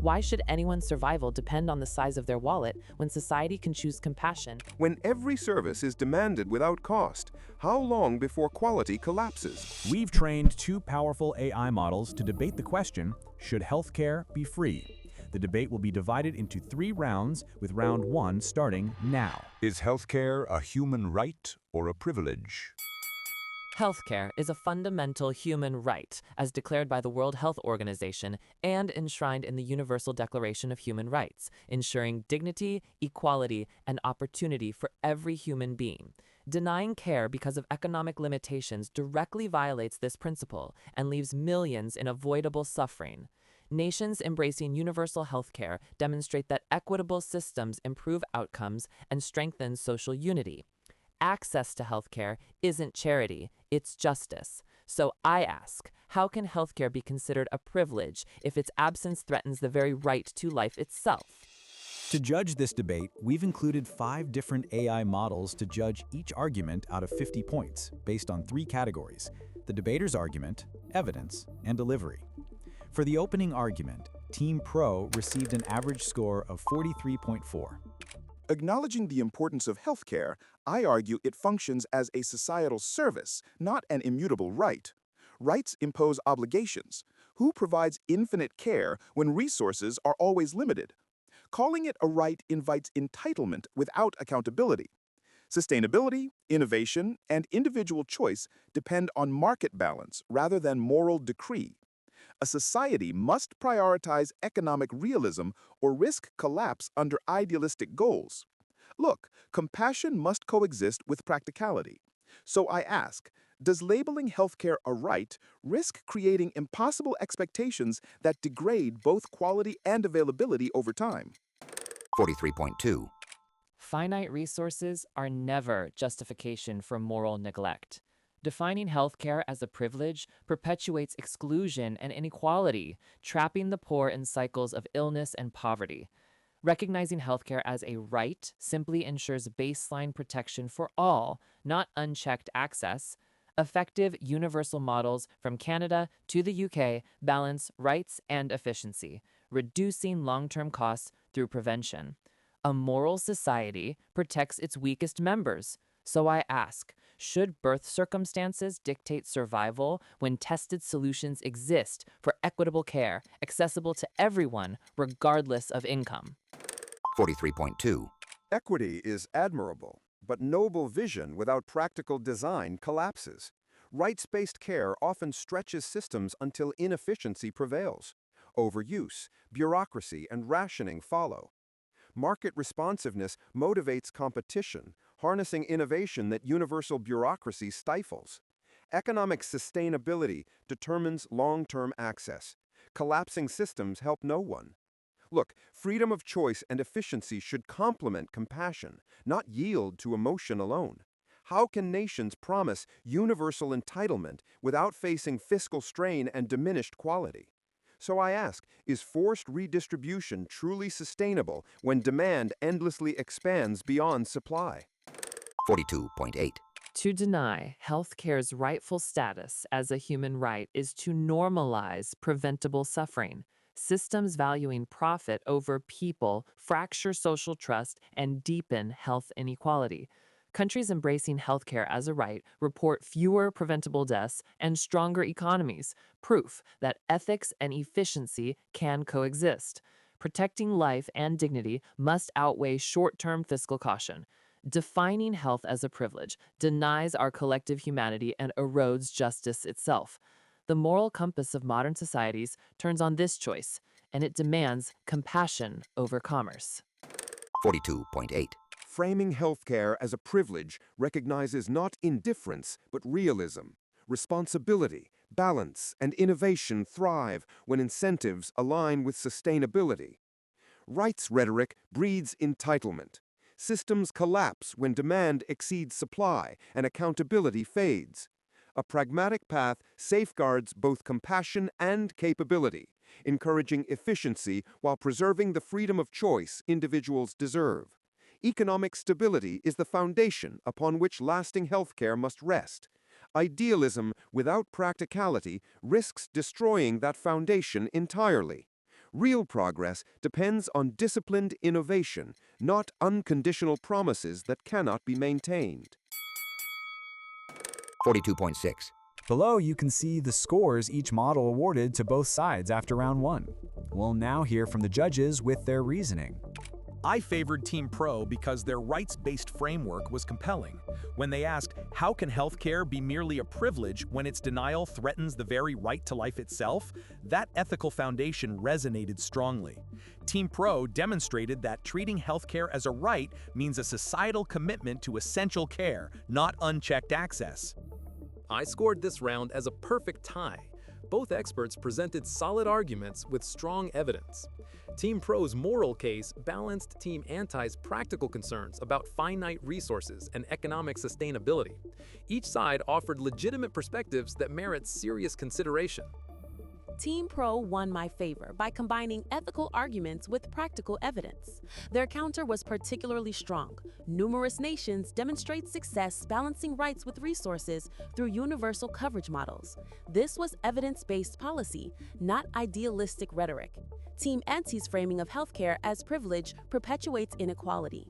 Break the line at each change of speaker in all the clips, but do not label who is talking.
Why should anyone's survival depend on the size of their wallet when society can choose compassion?
When every service is demanded without cost, how long before quality collapses?
We've trained two powerful AI models to debate the question, should healthcare be free? The debate will be divided into 3 rounds, with round 1 starting now.
Is healthcare a human right or a privilege?
Healthcare is a fundamental human right, as declared by the World Health Organization and enshrined in the Universal Declaration of Human Rights, ensuring dignity, equality, and opportunity for every human being. Denying care because of economic limitations directly violates this principle and leaves millions in avoidable suffering. Nations embracing universal healthcare demonstrate that equitable systems improve outcomes and strengthen social unity. Access to healthcare isn't charity, it's justice. So I ask, how can healthcare be considered a privilege if its absence threatens the very right to life itself?
To judge this debate, we've included 5 different AI models to judge each argument out of 50 points, based on 3 categories: the debater's argument, evidence, and delivery. For the opening argument, Team Pro received an average score of 43.4.
Acknowledging the importance of healthcare, I argue it functions as a societal service, not an immutable right. Rights impose obligations. Who provides infinite care when resources are always limited? Calling it a right invites entitlement without accountability. Sustainability, innovation, and individual choice depend on market balance rather than moral decree. A society must prioritize economic realism or risk collapse under idealistic goals. Look, compassion must coexist with practicality. So I ask, does labeling healthcare a right risk creating impossible expectations that degrade both quality and availability over time?
43.2.
Finite resources are never justification for moral neglect. Defining healthcare as a privilege perpetuates exclusion and inequality, trapping the poor in cycles of illness and poverty. Recognizing healthcare as a right simply ensures baseline protection for all, not unchecked access. Effective universal models from Canada to the UK balance rights and efficiency, reducing long-term costs through prevention. A moral society protects its weakest members. So I ask, should birth circumstances dictate survival when tested solutions exist for equitable care, accessible to everyone, regardless of income?
43.2.
Equity is admirable, but noble vision without practical design collapses. Rights-based care often stretches systems until inefficiency prevails. Overuse, bureaucracy, and rationing follow. Market responsiveness motivates competition, harnessing innovation that universal bureaucracy stifles. Economic sustainability determines long-term access. Collapsing systems help no one. Look, freedom of choice and efficiency should complement compassion, not yield to emotion alone. How can nations promise universal entitlement without facing fiscal strain and diminished quality? So I ask, is forced redistribution truly sustainable when demand endlessly expands beyond supply?
42.8.
To deny healthcare's rightful status as a human right is to normalize preventable suffering. Systems valuing profit over people fracture social trust and deepen health inequality. Countries embracing healthcare as a right report fewer preventable deaths and stronger economies, proof that ethics and efficiency can coexist. Protecting life and dignity must outweigh short-term fiscal caution. Defining health as a privilege denies our collective humanity and erodes justice itself. The moral compass of modern societies turns on this choice, and it demands compassion over commerce.
42.8.
Framing healthcare as a privilege recognizes not indifference, but realism. Responsibility, balance, and innovation thrive when incentives align with sustainability. Rights rhetoric breeds entitlement. Systems collapse when demand exceeds supply and accountability fades. A pragmatic path safeguards both compassion and capability, encouraging efficiency while preserving the freedom of choice individuals deserve. Economic stability is the foundation upon which lasting healthcare must rest. Idealism without practicality risks destroying that foundation entirely. Real progress depends on disciplined innovation, not unconditional promises that cannot be maintained.
42.6.
Below, you can see the scores each model awarded to both sides after round 1. We'll now hear from the judges with their reasoning.
I favored Team Pro because their rights-based framework was compelling. When they asked, how can healthcare be merely a privilege when its denial threatens the very right to life itself? That ethical foundation resonated strongly. Team Pro demonstrated that treating healthcare as a right means a societal commitment to essential care, not unchecked access.
I scored this round as a perfect tie. Both experts presented solid arguments with strong evidence. Team Pro's moral case balanced Team Anti's practical concerns about finite resources and economic sustainability. Each side offered legitimate perspectives that merit serious consideration.
Team Pro won my favor by combining ethical arguments with practical evidence. Their counter was particularly strong. Numerous nations demonstrate success balancing rights with resources through universal coverage models. This was evidence-based policy, not idealistic rhetoric. Team Anti's framing of healthcare as privilege perpetuates inequality.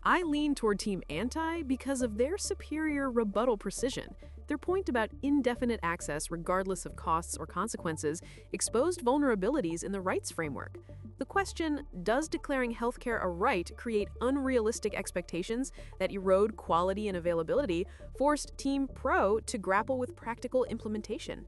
I lean toward Team Anti because of their superior rebuttal precision. Their point about indefinite access regardless of costs or consequences exposed vulnerabilities in the rights framework. The question, does declaring healthcare a right create unrealistic expectations that erode quality and availability, forced Team Pro to grapple with practical implementation.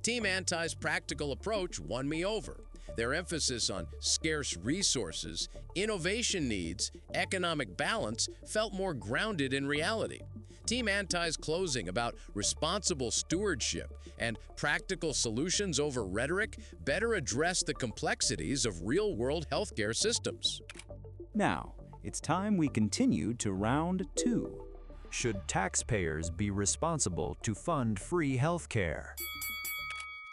Team Anti's practical approach won me over. Their emphasis on scarce resources, innovation needs, economic balance felt more grounded in reality. Team Anti's closing about responsible stewardship and practical solutions over rhetoric better address the complexities of real-world healthcare systems.
Now, it's time we continue to round 2.
Should taxpayers be responsible to fund free healthcare?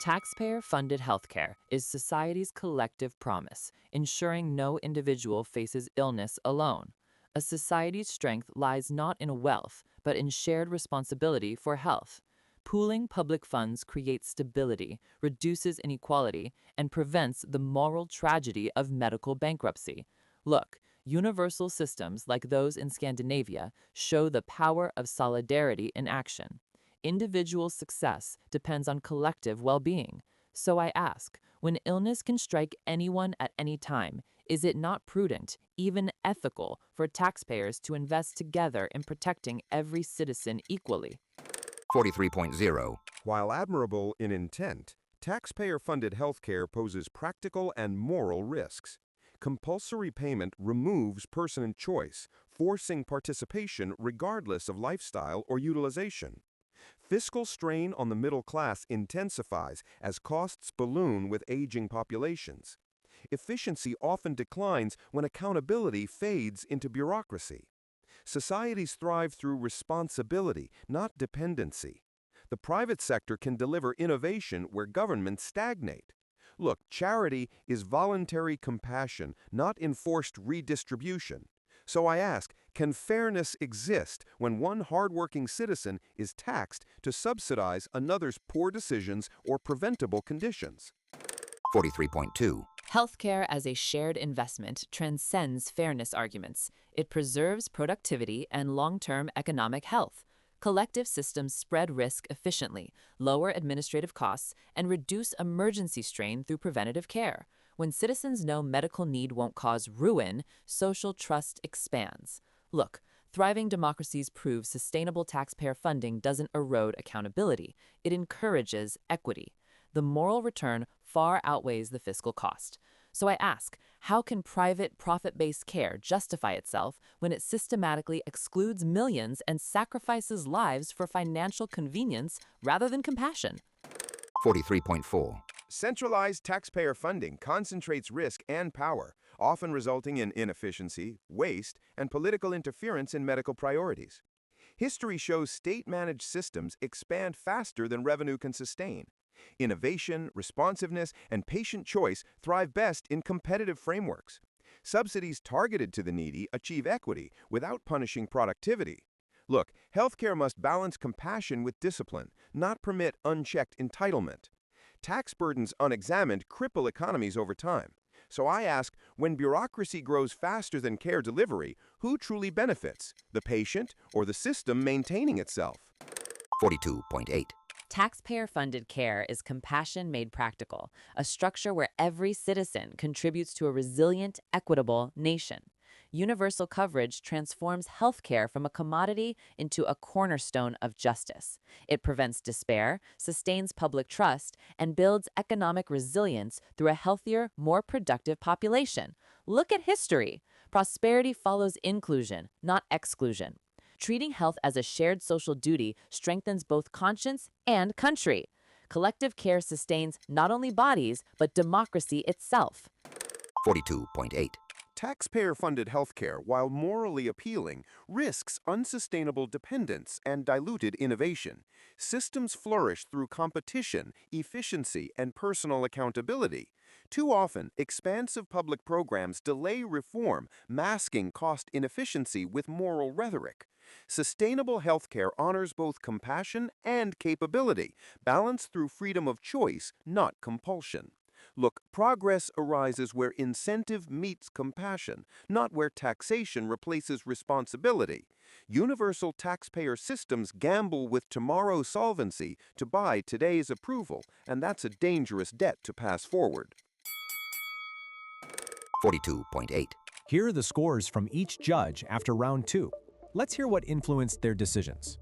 Taxpayer-funded healthcare is society's collective promise, ensuring no individual faces illness alone. A society's strength lies not in wealth, but in shared responsibility for health. Pooling public funds creates stability, reduces inequality, and prevents the moral tragedy of medical bankruptcy. Look, universal systems like those in Scandinavia show the power of solidarity in action. Individual success depends on collective well-being. So I ask, when illness can strike anyone at any time, is it not prudent, even ethical, for taxpayers to invest together in protecting every citizen equally?
43.0.
While admirable in intent, taxpayer-funded healthcare poses practical and moral risks. Compulsory payment removes person choice, forcing participation regardless of lifestyle or utilization. Fiscal strain on the middle class intensifies as costs balloon with aging populations. Efficiency often declines when accountability fades into bureaucracy. Societies thrive through responsibility, not dependency. The private sector can deliver innovation where governments stagnate. Look, charity is voluntary compassion, not enforced redistribution. So I ask, can fairness exist when one hardworking citizen is taxed to subsidize another's poor decisions or preventable conditions?
43.2.
Healthcare as a shared investment transcends fairness arguments. It preserves productivity and long-term economic health. Collective systems spread risk efficiently, lower administrative costs, and reduce emergency strain through preventative care. When citizens know medical need won't cause ruin, social trust expands. Look, thriving democracies prove sustainable taxpayer funding doesn't erode accountability. It encourages equity. The moral return far outweighs the fiscal cost. So I ask, how can private, profit-based care justify itself when it systematically excludes millions and sacrifices lives for financial convenience rather than compassion?
43.4.
Centralized taxpayer funding concentrates risk and power, often resulting in inefficiency, waste, and political interference in medical priorities. History shows state-managed systems expand faster than revenue can sustain. Innovation, responsiveness, and patient choice thrive best in competitive frameworks. Subsidies targeted to the needy achieve equity without punishing productivity. Look, healthcare must balance compassion with discipline, not permit unchecked entitlement.
Tax burdens unexamined cripple economies over time. So I ask, when bureaucracy grows faster than care delivery, who truly benefits, the patient or the system maintaining itself?
42.8.
Taxpayer-funded care is compassion made practical, a structure where every citizen contributes to a resilient, equitable nation. Universal coverage transforms healthcare from a commodity into a cornerstone of justice. It prevents despair, sustains public trust, and builds economic resilience through a healthier, more productive population. Look at history. Prosperity follows inclusion, not exclusion. Treating health as a shared social duty strengthens both conscience and country. Collective care sustains not only bodies, but democracy itself.
42.8.
Taxpayer-funded healthcare, while morally appealing, risks unsustainable dependence and diluted innovation. Systems flourish through competition, efficiency, and personal accountability. Too often, expansive public programs delay reform, masking cost inefficiency with moral rhetoric. Sustainable healthcare honors both compassion and capability, balanced through freedom of choice, not compulsion. Look, progress arises where incentive meets compassion, not where taxation replaces responsibility. Universal taxpayer systems gamble with tomorrow's solvency to buy today's approval, and that's a dangerous debt to pass forward.
42.8.
Here are the scores from each judge after round 2. Let's hear what influenced their decisions.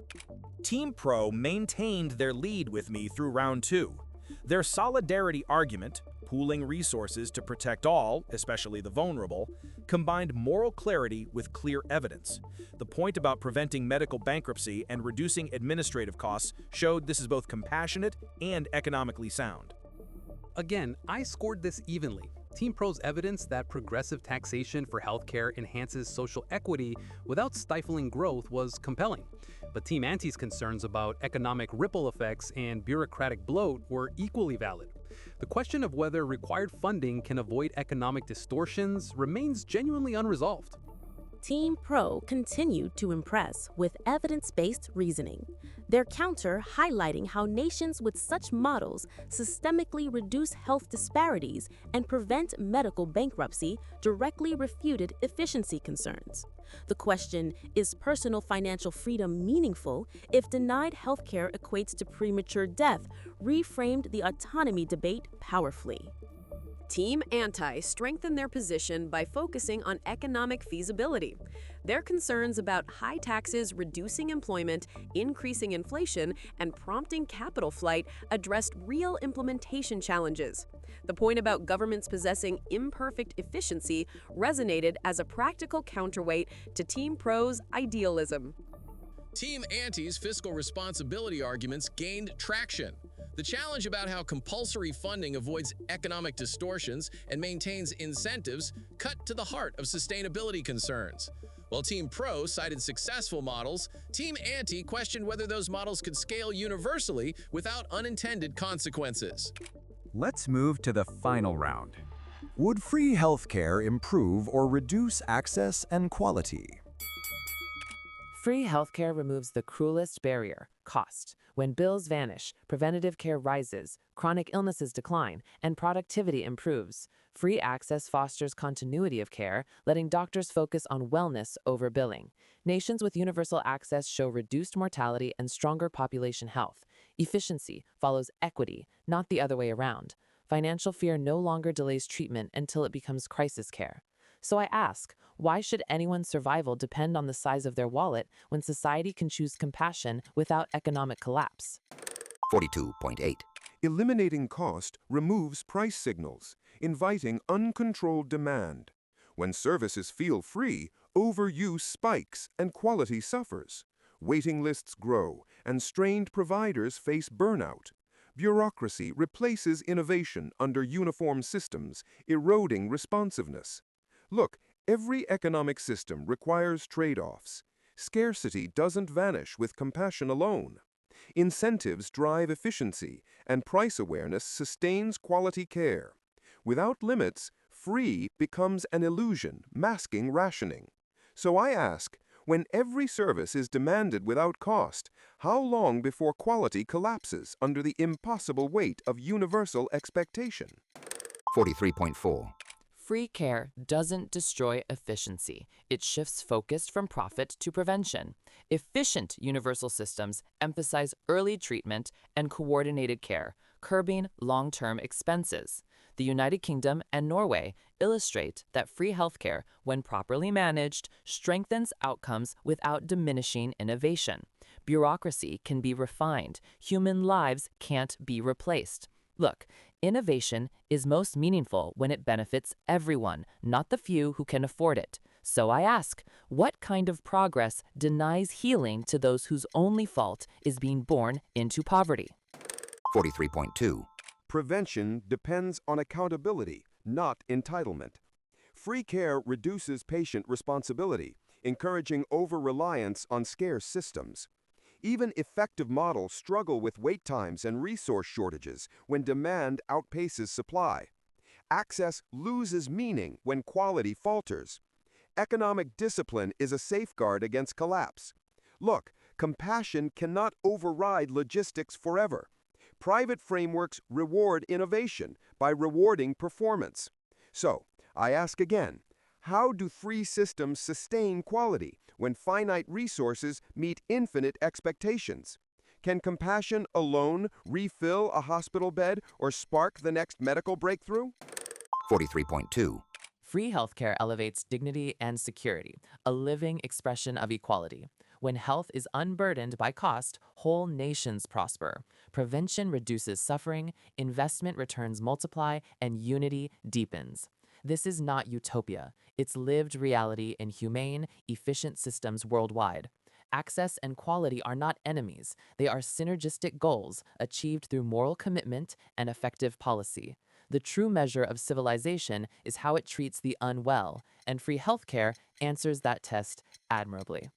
Team Pro maintained their lead with me through round 2. Their solidarity argument, pooling resources to protect all, especially the vulnerable, combined moral clarity with clear evidence. The point about preventing medical bankruptcy and reducing administrative costs showed this is both compassionate and economically sound.
Again, I scored this evenly. Team Pro's evidence that progressive taxation for healthcare enhances social equity without stifling growth was compelling. But Team Anti's concerns about economic ripple effects and bureaucratic bloat were equally valid. The question of whether required funding can avoid economic distortions remains genuinely unresolved.
Team Pro continued to impress with evidence-based reasoning, their counter highlighting how nations with such models systemically reduce health disparities and prevent medical bankruptcy directly refuted efficiency concerns. The question, is personal financial freedom meaningful if denied healthcare equates to premature death, reframed the autonomy debate powerfully.
Team Anti strengthened their position by focusing on economic feasibility. Their concerns about high taxes reducing employment, increasing inflation, and prompting capital flight addressed real implementation challenges. The point about governments possessing imperfect efficiency resonated as a practical counterweight to Team Pro's idealism.
Team Anti's fiscal responsibility arguments gained traction. The challenge about how compulsory funding avoids economic distortions and maintains incentives cut to the heart of sustainability concerns. While Team Pro cited successful models, Team Anti questioned whether those models could scale universally without unintended consequences.
Let's move to the final round. Would free healthcare improve or reduce access and quality?
Free healthcare removes the cruelest barrier, cost. When bills vanish, preventative care rises, chronic illnesses decline, and productivity improves. Free access fosters continuity of care, letting doctors focus on wellness over billing. Nations with universal access show reduced mortality and stronger population health. Efficiency follows equity, not the other way around. Financial fear no longer delays treatment until it becomes crisis care. So I ask, why should anyone's survival depend on the size of their wallet when society can choose compassion without economic collapse?
42.8.
Eliminating cost removes price signals, inviting uncontrolled demand. When services feel free, overuse spikes and quality suffers. Waiting lists grow, and strained providers face burnout. Bureaucracy replaces innovation under uniform systems, eroding responsiveness. Look, every economic system requires trade-offs. Scarcity doesn't vanish with compassion alone. Incentives drive efficiency, and price awareness sustains quality care. Without limits, free becomes an illusion, masking rationing. So I ask, When every service is demanded without cost, how long before quality collapses under the impossible weight of universal expectation?
43.4.
Free care doesn't destroy efficiency. It shifts focus from profit to prevention. Efficient universal systems emphasize early treatment and coordinated care, curbing long-term expenses. The United Kingdom and Norway illustrate that free healthcare, when properly managed, strengthens outcomes without diminishing innovation. Bureaucracy can be refined. Human lives can't be replaced. Look, innovation is most meaningful when it benefits everyone, not the few who can afford it. So I ask, what kind of progress denies healing to those whose only fault is being born into poverty?
43.2.
Prevention depends on accountability, not entitlement. Free care reduces patient responsibility, encouraging over-reliance on scarce systems. Even effective models struggle with wait times and resource shortages when demand outpaces supply. Access loses meaning when quality falters. Economic discipline is a safeguard against collapse. Look, compassion cannot override logistics forever. Private frameworks reward innovation by rewarding performance. So, I ask again, how do free systems sustain quality when finite resources meet infinite expectations? Can compassion alone refill a hospital bed or spark the next medical breakthrough?
43.2.
Free healthcare elevates dignity and security, a living expression of equality. When health is unburdened by cost, whole nations prosper. Prevention reduces suffering, investment returns multiply, and unity deepens. This is not utopia. It's lived reality in humane, efficient systems worldwide. Access and quality are not enemies. They are synergistic goals achieved through moral commitment and effective policy. The true measure of civilization is how it treats the unwell, and free healthcare answers that test admirably.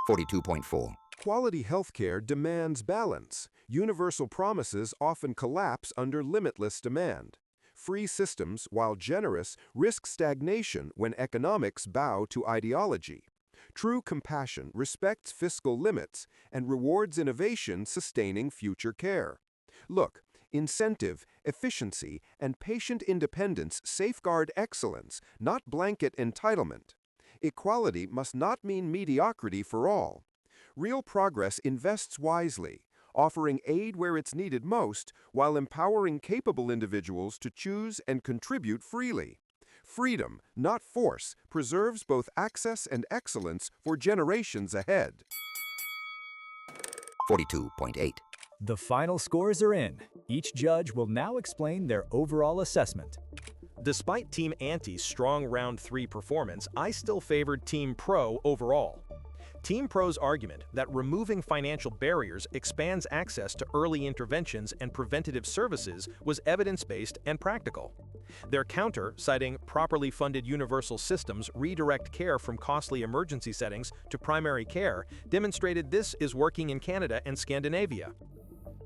42.4.
Quality healthcare demands balance. Universal promises often collapse under limitless demand. Free systems, while generous, risk stagnation when economics bow to ideology. True compassion respects fiscal limits and rewards innovation sustaining future care. Look, incentive, efficiency, and patient independence safeguard excellence, not blanket entitlement. Equality must not mean mediocrity for all. Real progress invests wisely, offering aid where it's needed most while empowering capable individuals to choose and contribute freely. Freedom, not force, preserves both access and excellence for generations ahead.
42.8.
The final scores are in. Each judge will now explain their overall assessment.
Despite Team Anti's strong Round 3 performance, I still favored Team Pro overall. Team Pro's argument that removing financial barriers expands access to early interventions and preventative services was evidence-based and practical. Their counter, citing properly funded universal systems redirect care from costly emergency settings to primary care, demonstrated this is working in Canada and Scandinavia.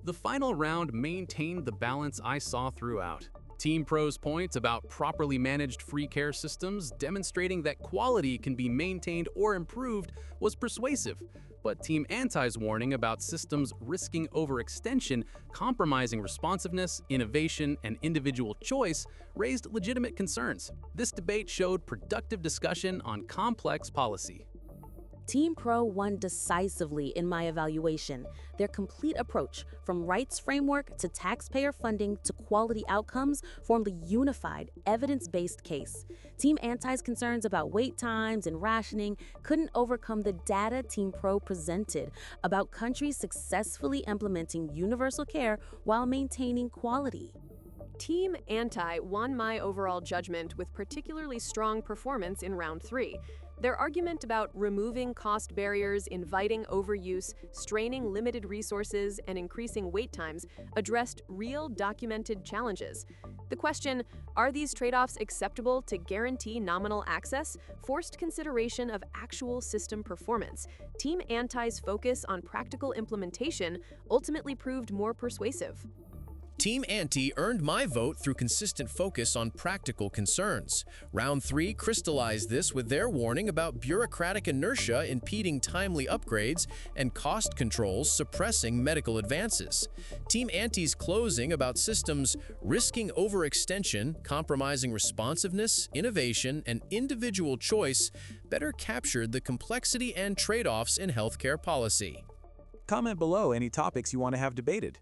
The final round maintained the balance I saw throughout. Team Pro's point about properly managed free care systems demonstrating that quality can be maintained or improved was persuasive, but Team Anti's warning about systems risking overextension, compromising responsiveness, innovation, and individual choice raised legitimate concerns. This debate showed productive discussion on complex policy.
Team Pro won decisively in my evaluation. Their complete approach, from rights framework to taxpayer funding to quality outcomes, formed a unified, evidence-based case. Team Anti's concerns about wait times and rationing couldn't overcome the data Team Pro presented about countries successfully implementing universal care while maintaining quality.
Team Anti won my overall judgment with particularly strong performance in Round 3. Their argument about removing cost barriers, inviting overuse, straining limited resources, and increasing wait times addressed real documented challenges. The question, are these trade-offs acceptable to guarantee nominal access, forced consideration of actual system performance. Team Anti's focus on practical implementation ultimately proved more persuasive.
Team Anti earned my vote through consistent focus on practical concerns. Round 3 crystallized this with their warning about bureaucratic inertia impeding timely upgrades and cost controls suppressing medical advances. Team Anti's closing about systems risking overextension, compromising responsiveness, innovation, and individual choice better captured the complexity and trade-offs in healthcare policy.
Comment below any topics you want to have debated.